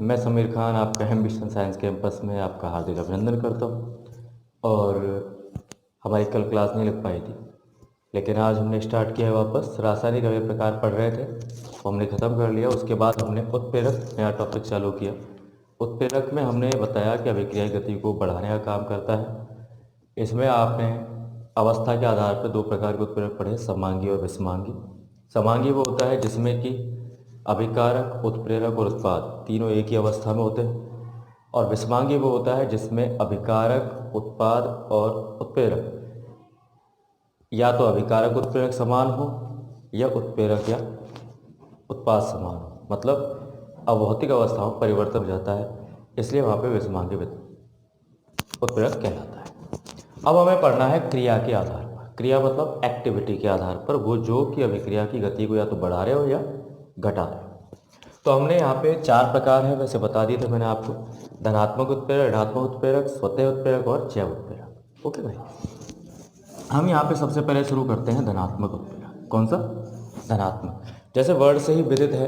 मैं समीर खान आपका हेम vision science campus में आपका हार्दिक अभिनंदन करता हूँ। और हमारी कल क्लास नहीं लग पाई थी, लेकिन आज हमने स्टार्ट किया है वापस। रासायनिक अवयव प्रकार पढ़ रहे थे, वो हमने ख़त्म कर लिया। उसके बाद हमने उत्प्रेरक नया टॉपिक चालू किया। उत्प्रेरक में हमने बताया कि अभिक्रिया गति को बढ़ाने का काम करता है। इसमें आपने अवस्था के आधार पर दो प्रकार के उत्प्रेरक पढ़े, समांगी और विषमांगी। समांगी वो होता है जिसमें कि अभिकारक, उत्प्रेरक और उत्पाद तीनों एक ही अवस्था में होते हैं। और विषमांगी वो होता है जिसमें अभिकारक, उत्पाद और उत्प्रेरक या तो अभिकारक उत्प्रेरक समान हो या उत्प्रेरक या उत्पाद समान हो, मतलब अभौतिक अवस्था में परिवर्तन हो जाता है, इसलिए वहाँ पे विषमांगी उत्प्रेरक कहलाता है। अब हमें पढ़ना है क्रिया के आधार पर। क्रिया मतलब एक्टिविटी के आधार पर, वो जो कि अभिक्रिया की गति को या तो बढ़ा रहे हो या घटा रहे हो। तो हमने यहाँ पे 4 प्रकार है, वैसे बता दिए थे मैंने आपको। धनात्मक उत्प्रेरक, ऋणात्मक उत्प्रेरक, स्वतः उत्प्रेरक और जैव उत्प्रेरक। ओके भाई, हम यहाँ पे सबसे पहले शुरू करते हैं धनात्मक उत्प्रेरक। कौन सा? धनात्मक। जैसे वर्ड से ही विदित है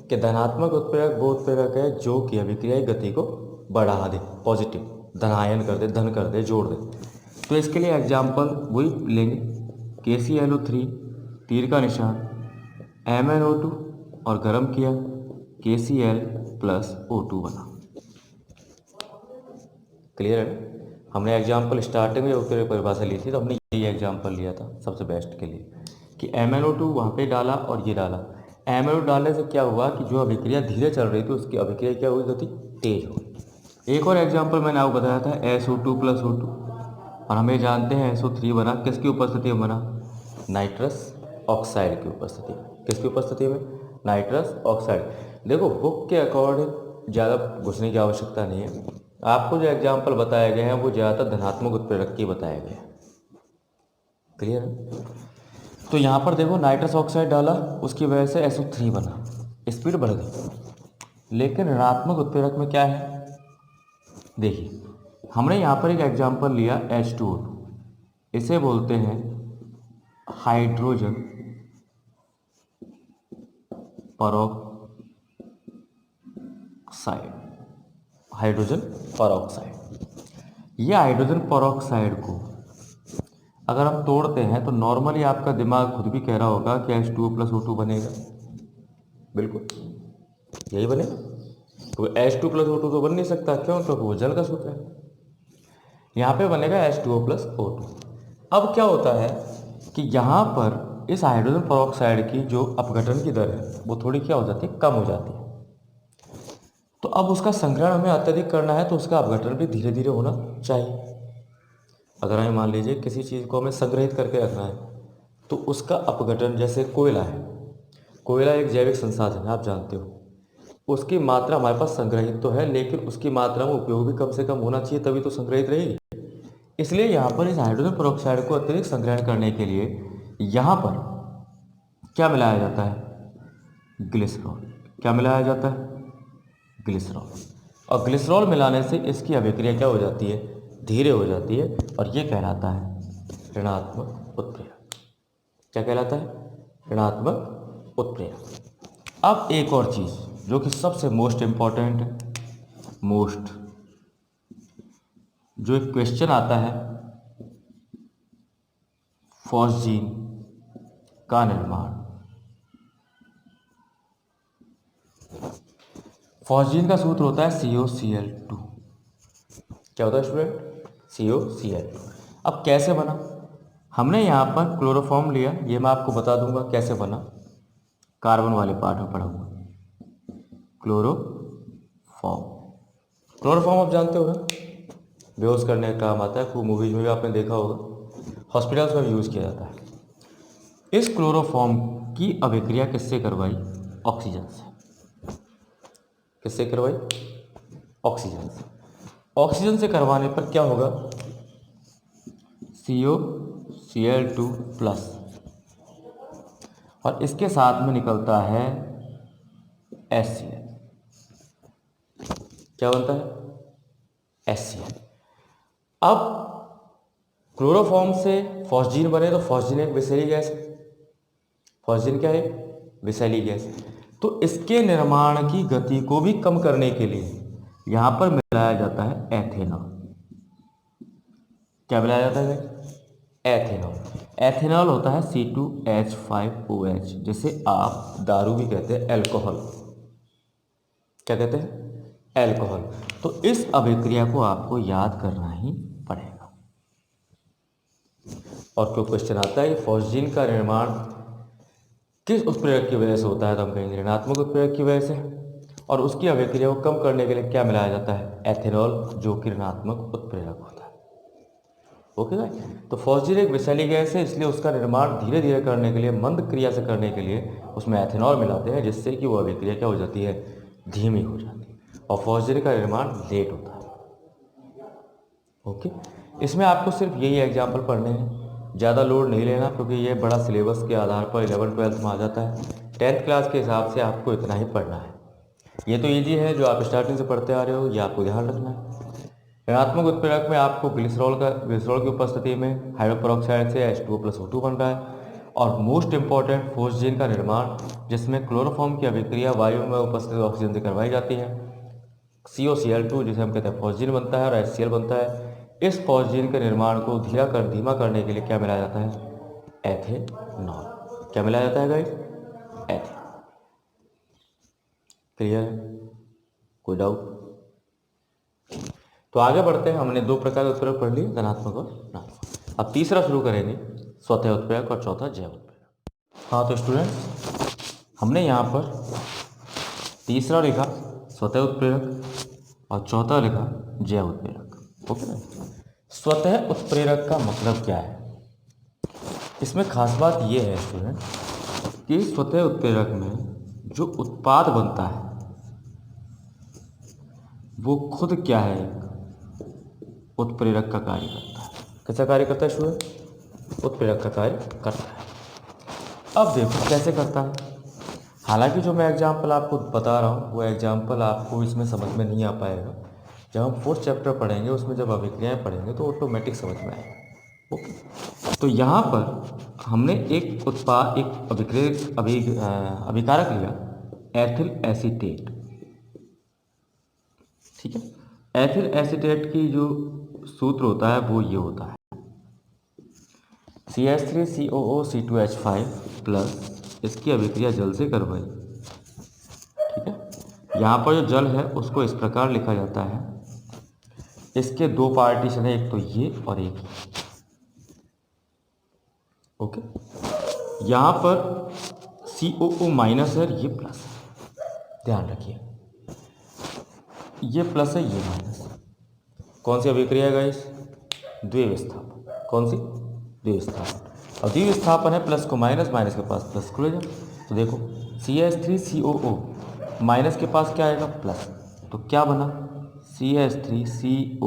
कि धनात्मक उत्प्रेरक वो उत्प्रेरक है जो कि अभिक्रिया की गति को बढ़ा दे, पॉजिटिव, धनायन कर दे, धन कर दे, जोड़ दे। तो इसके लिए एग्जाम्पल वही लेंगे, KClO3, तीर का निशान, MnO2 और गर्म किया, KCl+O2 बना। क्लियर है ना? हमने एग्जाम्पल स्टार्टिंग में उत्प्रेरक परिभाषा ली थी, तो हमने यही एग्जाम्पल लिया था सबसे बेस्ट के लिए कि MnO2 वहाँ पे डाला और ये डाला। MnO2 डालने से क्या हुआ कि जो अभिक्रिया धीरे चल रही थी उसकी अभिक्रिया क्या हुई, गति तेज हो गई। एक और एग्जाम्पल मैंने आपको बताया था SO2+O2, और हमें जानते हैं SO3 बना किसकी उपस्थिति में बना? नाइट्रस ऑक्साइड की उपस्थिति में। किसकी उपस्थिति में? Nitrous oxide. देखो बुक के अकॉर्डिंग ज़्यादा घुसने की आवश्यकता नहीं है। आपको जो एग्जाम्पल बताए गए हैं वो ज़्यादातर धनात्मक उत्प्रेरक की बताए गए हैं। क्लियर है? तो यहाँ पर देखो नाइट्रस ऑक्साइड डाला, उसकी वजह से SO3 बना, स्पीड बढ़ गई। लेकिन ऋणात्मक उत्प्रेरक में क्या है? देखिए, हमने यहाँ पर एक एग्जाम्पल लिया H2O2, इसे बोलते हैं हाइड्रोजन परऑक्साइड। हाइड्रोजन परऑक्साइड, ये हाइड्रोजन परऑक्साइड को अगर हम तोड़ते हैं तो नॉर्मली आपका दिमाग खुद भी कह रहा होगा कि H2O+O2 बनेगा। बिल्कुल यही बनेगा, तो H2+O2 तो बन नहीं सकता। क्यों? क्योंकि वो जल का सूत्र है। यहाँ पे बनेगा H2O+O2। अब क्या होता है कि यहाँ पर इस हाइड्रोजन परऑक्साइड की जो अपघटन की दर है वो थोड़ी क्या हो जाती है, कम हो जाती है। तो अब उसका संग्रहण हमें अत्यधिक करना है तो उसका अपघटन भी धीरे धीरे होना चाहिए। अगर हमें मान लीजिए किसी चीज़ को हमें संग्रहित करके रखना है तो उसका अपघटन, जैसे कोयला है, कोयला एक जैविक संसाधन है, आप जानते हो। उसकी मात्रा हमारे पास संग्रहित तो है, लेकिन उसकी मात्रा में उपयोग भी कम से कम होना चाहिए, तभी तो संग्रहित रहेगी। इसलिए यहाँ पर इस हाइड्रोजन परऑक्साइड को अत्यधिक संग्रहण करने के लिए यहाँ पर क्या मिलाया जाता है? ग्लिसरॉल। क्या मिलाया जाता है? ग्लिसरॉल। और ग्लिसरॉल मिलाने से इसकी अभिक्रिया क्या हो जाती है? धीरे हो जाती है, और ये कहलाता है ऋणात्मक उत्प्रेरक। क्या कहलाता है? ऋणात्मक उत्प्रेरक। अब एक और चीज़ जो कि सबसे मोस्ट इम्पॉर्टेंट है, जो एक क्वेश्चन आता है, फॉस्जीन का निर्माण। फॉस्जीन का सूत्र होता है COCl2। क्या होता है स्टूडेंट? COCl2। अब कैसे बना? हमने यहाँ पर क्लोरोफॉर्म लिया, ये मैं आपको बता दूंगा कैसे बना, कार्बन वाले पार्ट में पढ़ाऊंगा। क्लोरोफॉर्म आप जानते हो ना, बेहोश करने का काम आता है, खूब मूवीज में भी आपने देखा होगा, हॉस्पिटल्स में भी यूज़ किया जाता है। इस क्लोरोफॉर्म की अभिक्रिया किससे करवाई? ऑक्सीजन से। किससे करवाई? ऑक्सीजन से। ऑक्सीजन से करवाने पर क्या होगा? COCl2 प्लस, और इसके साथ में निकलता है HCl। क्या बनता है? HCl। अब क्लोरोफॉर्म से फॉस्जीन बने तो फॉस्जीन एक विषैली गैस है। फॉस्जीन क्या है? विषैली गैस। तो इसके निर्माण की गति को भी कम करने के लिए यहाँ पर मिलाया जाता है एथेनॉल। क्या मिलाया जाता है? एथेनॉल। एथेनॉल होता है C2H5OH, जिसे आप दारू भी कहते हैं, अल्कोहल। क्या कहते हैं? अल्कोहल। तो इस अभिक्रिया को आपको याद करना ही पड़ेगा। और क्यों क्वेश्चन आता है कि फॉस्जीन का निर्माण किस उत्प्रेरक की वजह से होता है, तो हम कहेंगे ऋणात्मक उत्प्रेरक की वजह से। और उसकी अभिक्रिया को कम करने के लिए क्या मिलाया जाता है? एथेनॉल, जो कि ऋणात्मक उत्प्रेरक होता है। ओके भाई। तो फॉस्जीन एक विषैली गैस है, इसलिए उसका निर्माण धीरे धीरे करने के लिए, मंद क्रिया से करने के लिए उसमें एथेनॉल मिलाते हैं, जिससे कि वो अभिक्रिया क्या हो जाती है? धीमी हो जाती है। और फॉस्जीन का निर्माण लेट होता है। ओके। इसमें आपको सिर्फ यही एग्जाम्पल पढ़ने हैं, ज़्यादा लोड नहीं लेना, क्योंकि ये बड़ा सिलेबस के आधार पर 11th-12th में आ जाता है। 10th क्लास के हिसाब से आपको इतना ही पढ़ना है। ये तो ईजी है, जो आप स्टार्टिंग से पढ़ते आ रहे हो, ये आपको ध्यान रखना है। ऋणात्मक उत्प्रेरक में आपको ग्लिसरॉल की उपस्थिति में हाइड्रोपेरोक्साइड से H2O+O2 बन रहा है। और मोस्ट इंपॉर्टेंट फॉस्जीन का निर्माण, जिसमें क्लोरोफॉर्म की अभिक्रिया वायु में उपस्थित ऑक्सीजन से करवाई जाती है। COCl2, जिसे हम कहते हैं फॉस्जीन बनता है, और HCl बनता है। इस फॉस्जीन के निर्माण को धीमा करने के लिए क्या मिलाया जाता है? एथेनॉल। क्या मिलाया जाता है गाइस? एथेनॉल। क्लियर है? कोई डाउट? तो आगे बढ़ते हैं। हमने दो प्रकार के उत्प्रेरक पढ़ लिए, धनात्मक और ऋणात्मक। अब तीसरा शुरू करेंगे, स्वतः उत्प्रेरक, और चौथा जैव उत्प्रेरक। हाँ तो स्टूडेंट्स, हमने यहाँ पर तीसरा लिखा स्वतः उत्प्रेरक और चौथा लिखा जैव उत्प्रेरक। ओके ना? स्वतः उत्प्रेरक का मतलब क्या है? इसमें खास बात यह है स्टूडेंट कि स्वतः उत्प्रेरक में जो उत्पाद बनता है वो खुद क्या है? उत्प्रेरक का कार्य करता है। कैसा कार्य करता है स्टूडेंट? उत्प्रेरक का कार्य करता है। अब देखो कैसे करता है। हालांकि जो मैं एग्जाम्पल आपको बता रहा हूँ वो एग्जाम्पल आपको इसमें समझ में नहीं आ पाएगा। जब हम 4th चैप्टर पढ़ेंगे, उसमें जब अभिक्रियाएँ पढ़ेंगे तो ऑटोमेटिक समझ में आएगा। ओके। तो यहाँ पर हमने एक उत्पाद, एक अभिकारक लिया, एथिल एसीटेट। ठीक है। एथिल एसीटेट की जो सूत्र होता है वो ये होता है CH3COO, C2H5 इसकी अभिक्रिया जल से करवाई। ठीक है। यहाँ पर जो जल है उसको इस प्रकार लिखा जाता है, इसके दो पार्टीशन है, एक तो ये और एक ये। ओके। यहाँ पर COO- है, ये प्लस है। ध्यान रखिए, ये प्लस है, ये माइनस है। कौन सी अभिक्रिया है गाइस? द्विविस्थापन। कौन सी? द्विविस्थापन। और द्विविस्थापन है, प्लस को माइनस, माइनस के पास प्लस को ले जाओ। तो देखो CH3COO, माइनस के पास क्या आएगा? प्लस। तो क्या बना? CH3COOH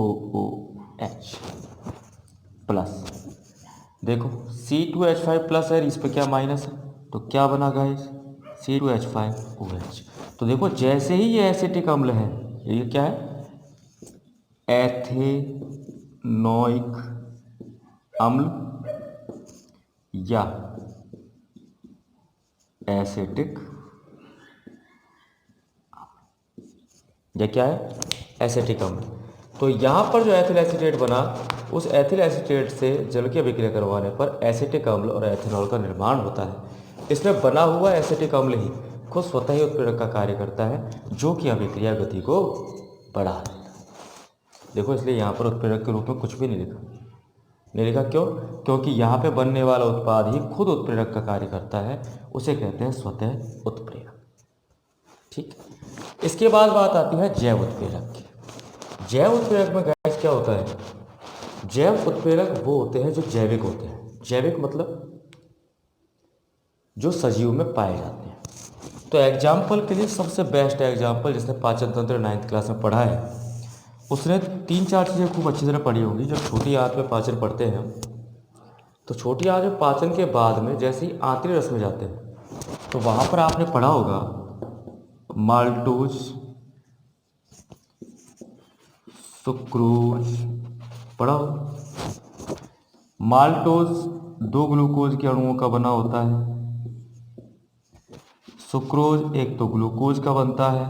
plus. देखो C2H5 प्लस है, इस पर क्या माइनस है, तो क्या बना गाइस? C2H5OH। तो देखो जैसे ही ये एसिटिक अम्ल है, ये क्या है? एथेनोइक अम्ल या एसिटिक, या क्या है? एसिटिक अम्ल। तो यहाँ पर जो एथिल एसीटेट बना, उस एथिल एसीटेट से जल की अभिक्रिया करवाने पर एसिटिक अम्ल और एथेनॉल का निर्माण होता है। इसमें बना हुआ एसिटिक अम्ल ही खुद स्वतः ही उत्प्रेरक का कार्य करता है, जो कि अभिक्रिया गति को बढ़ा देता है। देखो इसलिए यहाँ पर उत्प्रेरक के रूप में कुछ भी नहीं लिखा। नहीं लिखा क्यों? क्योंकि यहाँ पे बनने वाला उत्पाद ही खुद उत्प्रेरक का कार्य करता है, उसे कहते हैं स्वतः उत्प्रेरक। ठीक। इसके बाद बात आती है जैव उत्प्रेरक की। जैव उत्प्रेरक में गैस क्या होता है? जैव उत्प्रेरक वो होते हैं जो जैविक होते हैं। जैविक मतलब जो सजीव में पाए जाते हैं। तो एग्जाम्पल के लिए सबसे बेस्ट एग्जाम्पल, जिसने पाचन तंत्र 9th क्लास में पढ़ा है, उसने 3-4 चीज़ें खूब अच्छी तरह पढ़ी होंगी। जब छोटी आंत में पाचन पढ़ते हैं हम, तो छोटी आंत में पाचन के बाद में जैसे ही आंतरिक रस में जाते हैं, तो वहाँ पर आपने पढ़ा होगा माल्टोज, सुक्रोज, पढ़ा होगा। माल्टोज 2 ग्लूकोज के अणुओं का बना होता है, सुक्रोज एक तो ग्लूकोज का बनता है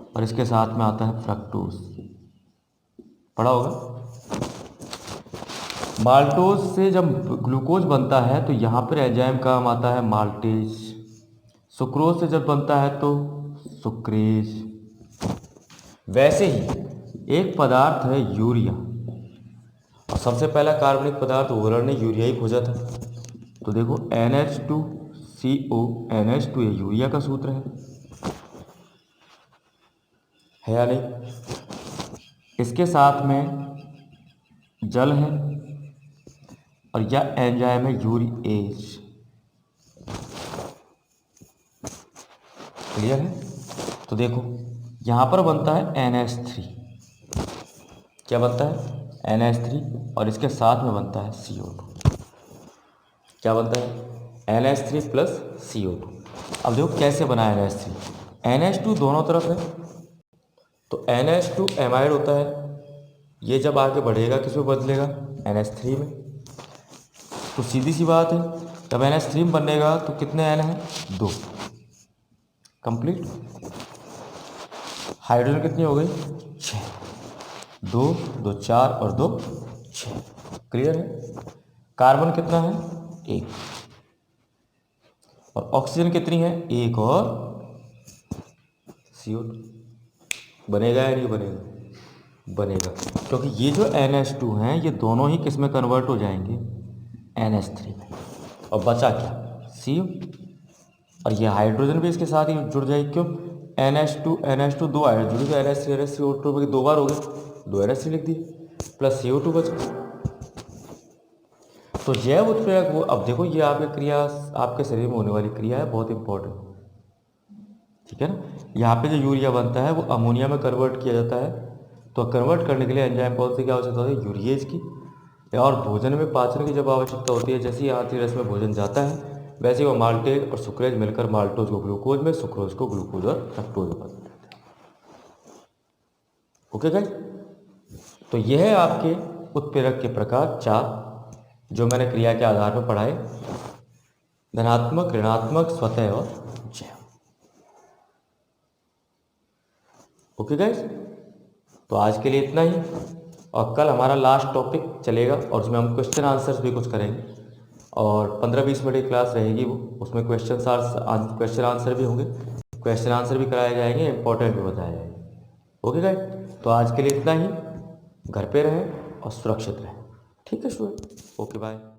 और इसके साथ में आता है फ्रक्टोज, पढ़ा होगा। माल्टोज से जब ग्लूकोज बनता है तो यहाँ पर एंजाइम का नाम आता है माल्टेज। सुक्रोज से जब बनता है तो सुक्रेज। वैसे ही एक पदार्थ है यूरिया, और सबसे पहला कार्बनिक पदार्थ ओवरर ने यूरिया ही खोजा था। तो देखो NH2CO NH2 ये यूरिया का सूत्र है या नहीं। इसके साथ में जल है और यह एंजाइम है यूरिएज। क्लियर है। तो देखो यहाँ पर बनता है NH3, क्या बनता है NH3, और इसके साथ में बनता है CO2। क्या बनता है NH3 प्लस CO2। अब देखो कैसे बना है NH3। NH2 दोनों तरफ है, तो NH2 एमाइड होता है, ये जब आगे बढ़ेगा किस में बदलेगा NH3 में। तो सीधी सी बात है, जब NH3 में बनेगा तो कितने N हैं 2, कंप्लीट। हाइड्रोजन कितनी हो गई 6, 2 2 4 और 2 6, क्लियर है। कार्बन कितना है 1, और ऑक्सीजन कितनी है 1 और CO2। बनेगा या नहीं बनेगा, बनेगा, क्योंकि ये जो NH2 हैं ये दोनों ही किस में कन्वर्ट हो जाएंगे NH3 में, और बचा क्या CO। और ये हाइड्रोजन भी इसके साथ ही जुड़ जाएगी, क्यों NH2 दो हाइड्रोजन जुड़ी, तो NH3 NH CO2 दो बार हो गए, 2 NH3 लिख दिए प्लस CO2 बचा। तो जैव उत्प्रेरक वो, अब देखो ये आपकी क्रिया आपके शरीर में होने वाली क्रिया है, बहुत इंपॉर्टेंट, ठीक है ना। यहाँ पे जो यूरिया बनता है वो अमोनिया में कन्वर्ट किया जाता है, तो कन्वर्ट करने के लिए एंजाइम कौन सी की आवश्यकता होती है यूरिएज की। और भोजन में पाचन की जब आवश्यकता होती है, जैसे ही आंतरिक रस में भोजन जाता है वैसे ही वो माल्टेज और सुक्रेज मिलकर माल्टोज को ग्लूकोज में, सुक्रोज को ग्लूकोज और फ्रक्टोज में बदल देते हैं। ओके गाइस, तो यह है आपके उत्प्रेरक के प्रकार 4 जो मैंने क्रिया के आधार पर पढ़ाए, धनात्मक, ऋणात्मक, स्वतः और जैव। ओके गाइस, तो आज के लिए इतना ही, और कल हमारा लास्ट टॉपिक चलेगा और उसमें हम क्वेश्चन आंसर्स भी कुछ करेंगे, और 15-20 मिनट की क्लास रहेगी वो, उसमें क्वेश्चन आंसर भी होंगे, क्वेश्चन आंसर भी कराए जाएंगे, इंपॉर्टेंट भी बताए जाएंगे। ओके गाइस, तो आज के लिए इतना ही, घर पे रहें और सुरक्षित रहें। ठीक है स्टूडेंट, ओके बाय।